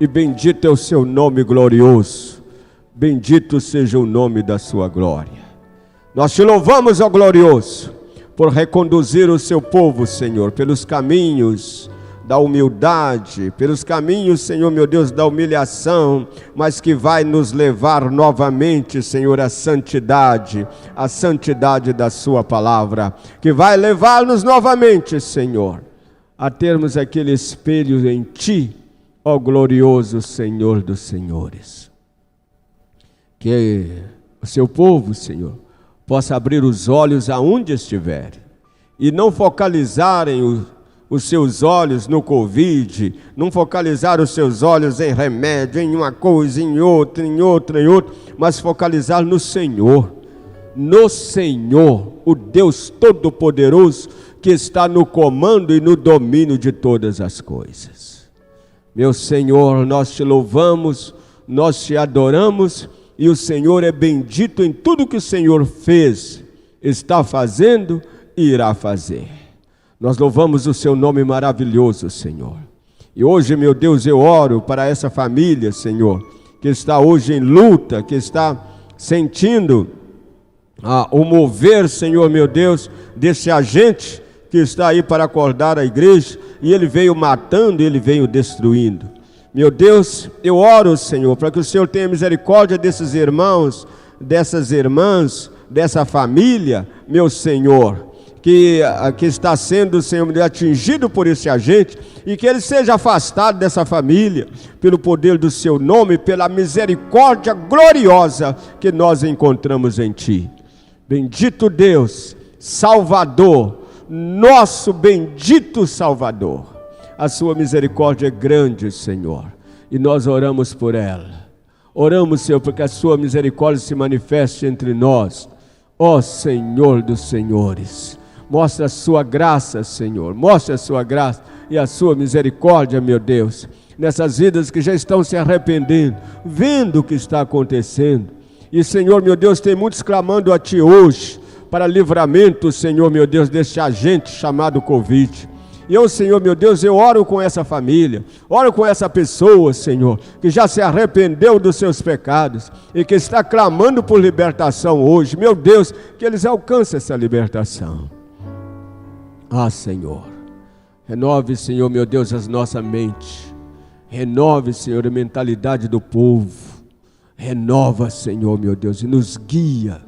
E bendito é o seu nome glorioso, bendito seja o nome da sua glória. Nós te louvamos, ó glorioso, por reconduzir o seu povo, Senhor, pelos caminhos da humildade, pelos caminhos, Senhor meu Deus, da humilhação, mas que vai nos levar novamente, Senhor, à santidade da sua palavra, que vai levar-nos novamente, Senhor, a termos aquele espelho em ti, ó glorioso Senhor dos senhores. Que o seu povo, Senhor, possa abrir os olhos aonde estiver e não focalizarem os seus olhos no Covid, não focalizar os seus olhos em remédio, em uma coisa, em outra, mas focalizar no Senhor, o Deus Todo-Poderoso que está no comando e no domínio de todas as coisas. Meu Senhor, nós te louvamos, nós te adoramos, e o Senhor é bendito em tudo que o Senhor fez, está fazendo e irá fazer. Nós louvamos o seu nome maravilhoso, Senhor. E hoje, meu Deus, eu oro para essa família, Senhor, que está hoje em luta, que está sentindo o mover, Senhor, meu Deus, desse agente que está aí para acordar a igreja, e ele veio matando, ele veio destruindo. Meu Deus, eu oro, Senhor, para que o Senhor tenha misericórdia desses irmãos, dessas irmãs, dessa família, meu Senhor, que está sendo, Senhor, atingido por esse agente, e que ele seja afastado dessa família, pelo poder do seu nome, pela misericórdia gloriosa que nós encontramos em ti. Bendito Deus, Salvador, nosso bendito Salvador, a sua misericórdia é grande, Senhor, e nós oramos por ela. Oramos, Senhor, para que a sua misericórdia se manifeste entre nós, ó Senhor dos senhores. Mostra a sua graça, Senhor, mostra a sua graça e a sua misericórdia, meu Deus, nessas vidas que já estão se arrependendo, vendo o que está acontecendo. E, Senhor, meu Deus, tem muitos clamando a ti hoje, para livramento, Senhor, meu Deus, deste agente chamado Covid. E eu, Senhor, meu Deus, eu oro com essa família, oro com essa pessoa, Senhor, que já se arrependeu dos seus pecados e que está clamando por libertação hoje. Meu Deus, que eles alcancem essa libertação. Ah, Senhor, renove, Senhor, meu Deus, as nossas mentes. Renove, Senhor, a mentalidade do povo. Renova, Senhor, meu Deus, e nos guia,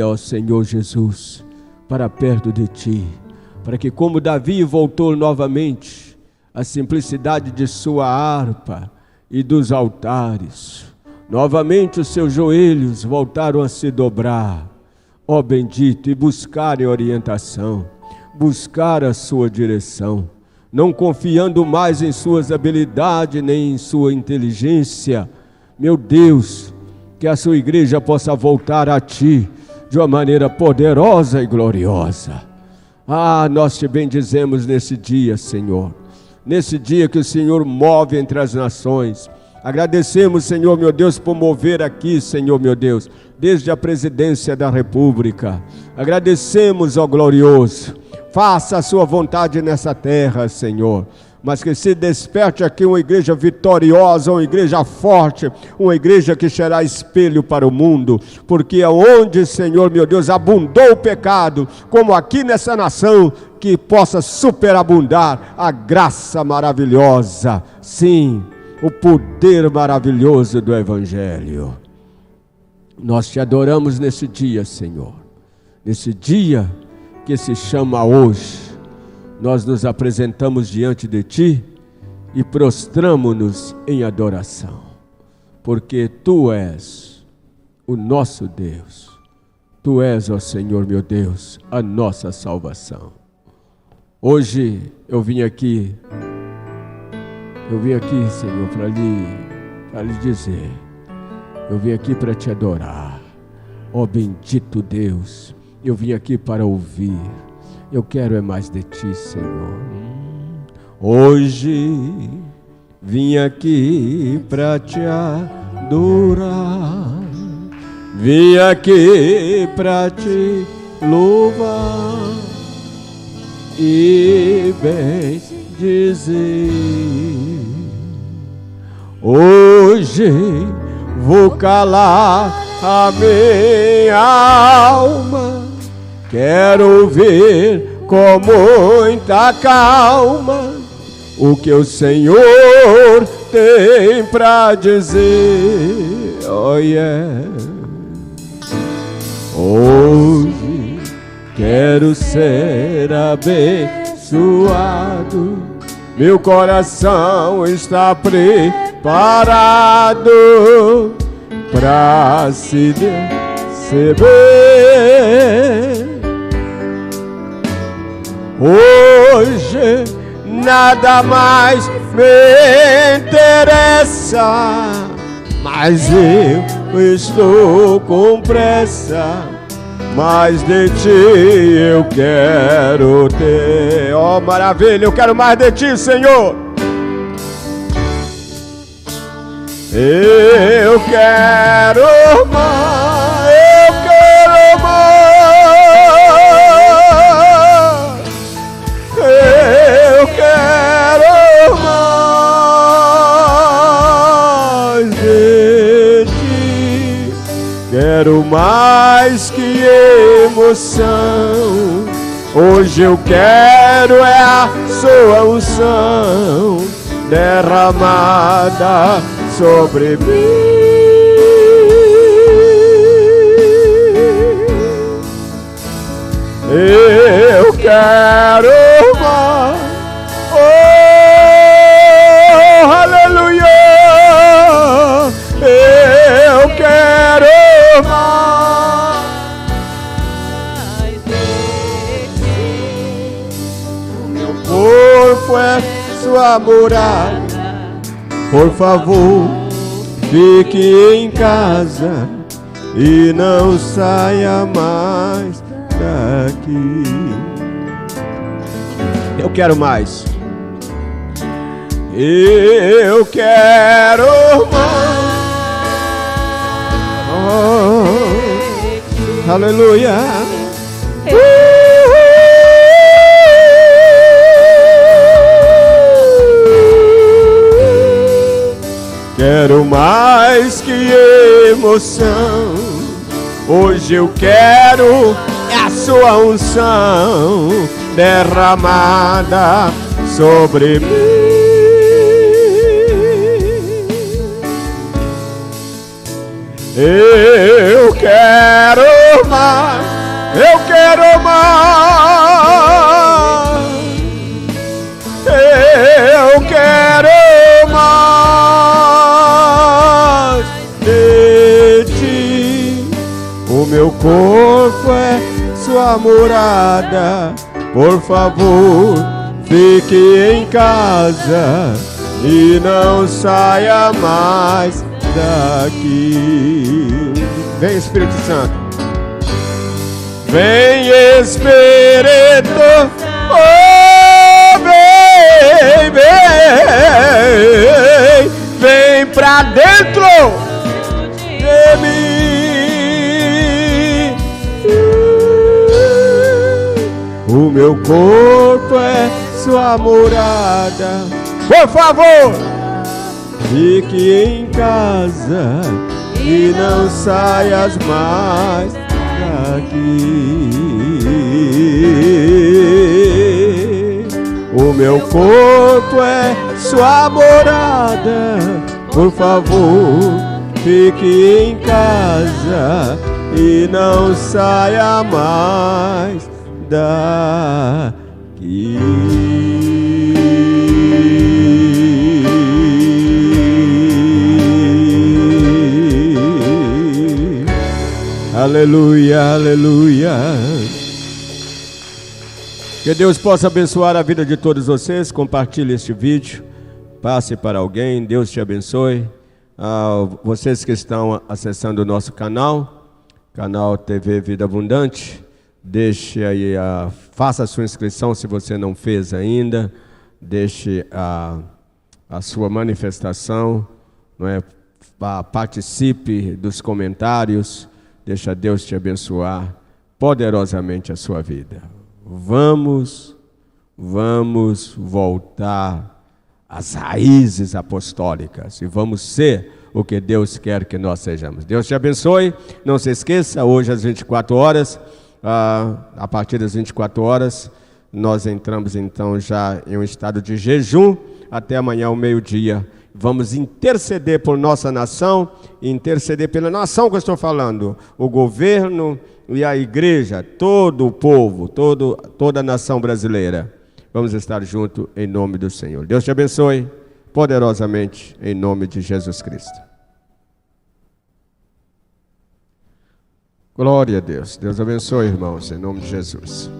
ó Senhor Jesus, para perto de ti, para que, como Davi voltou novamente à simplicidade de sua harpa e dos altares, Novamente os seus joelhos voltaram a se dobrar, ó bendito, e buscarem orientação, buscar a sua direção, não confiando mais em suas habilidades nem em sua inteligência. Meu Deus, que a sua igreja possa voltar a Ti de uma maneira poderosa e gloriosa. Nós te bendizemos nesse dia, Senhor, nesse dia que o Senhor move entre as nações. Agradecemos, Senhor, meu Deus, por mover aqui, Senhor, meu Deus, desde a presidência da República. Agradecemos, ó glorioso. Faça a sua vontade nessa terra, Senhor. Mas que se desperte aqui uma igreja vitoriosa, uma igreja forte, uma igreja que será espelho para o mundo. Porque aonde, Senhor, meu Deus, abundou o pecado, como aqui nessa nação, que possa superabundar a graça maravilhosa. Sim, o poder maravilhoso do Evangelho. Nós te adoramos nesse dia, Senhor. Nesse dia que se chama hoje, nós nos apresentamos diante de Ti e prostramo-nos em adoração. Porque Tu és o nosso Deus. Tu és, ó Senhor, meu Deus, a nossa salvação. Hoje eu vim aqui, Senhor, para lhe dizer, eu vim aqui para te adorar, ó bendito Deus, eu vim aqui para ouvir, eu quero é mais de Ti, Senhor. Hoje vim aqui para te adorar, vim aqui para te louvar e bem dizer. Hoje vou calar a minha alma, quero ouvir com muita calma o que o Senhor tem pra dizer. Oh yeah. Hoje quero ser abençoado, meu coração está preparado pra se receber. Hoje nada mais me interessa, mas eu estou com pressa, mais de Ti eu quero ter. Oh maravilha, eu quero mais de Ti, Senhor. Eu quero mais, eu quero mais, eu quero mais de Ti. Quero mais que emoção, hoje eu quero é a Sua unção derramada sobre mim. Eu quero mais, oh, aleluia. Eu quero mais de Ti. O meu corpo é Sua morada. Por favor, fique em casa e não saia mais daqui. Eu quero mais. Eu quero mais. Oh, aleluia. Quero mais que emoção, hoje eu quero é a Sua unção derramada sobre mim. Eu quero mais, eu quero mais, eu quero mais de meu corpo é sua morada. Por favor, fique em casa e não saia mais daqui. Vem, Espírito Santo. Vem, Espírito, oh, vem, vem, vem pra dentro de mim. O meu corpo é sua morada. Por favor, fique em casa e não saias mais daqui. O meu corpo é sua morada. Por favor, fique em casa e não saia mais daqui. Aleluia, aleluia. Que Deus possa abençoar a vida de todos vocês. Compartilhe este vídeo, passe para alguém. Deus te abençoe. Vocês que estão acessando o nosso canal TV Vida Abundante, deixe aí, faça a sua inscrição se você não fez ainda. Deixe a sua manifestação, não é? Participe dos comentários. Deixa Deus te abençoar poderosamente a sua vida. Vamos voltar às raízes apostólicas e vamos ser o que Deus quer que nós sejamos. Deus te abençoe. Não se esqueça, hoje às 24 horas, a partir das 24 horas, nós entramos então já em um estado de jejum até amanhã ao meio-dia. Vamos interceder por nossa nação, interceder pela nação que eu estou falando, o governo e a igreja, todo o povo, toda a nação brasileira. Vamos estar juntos em nome do Senhor. Deus te abençoe poderosamente em nome de Jesus Cristo. Glória a Deus. Deus abençoe, irmãos, em nome de Jesus.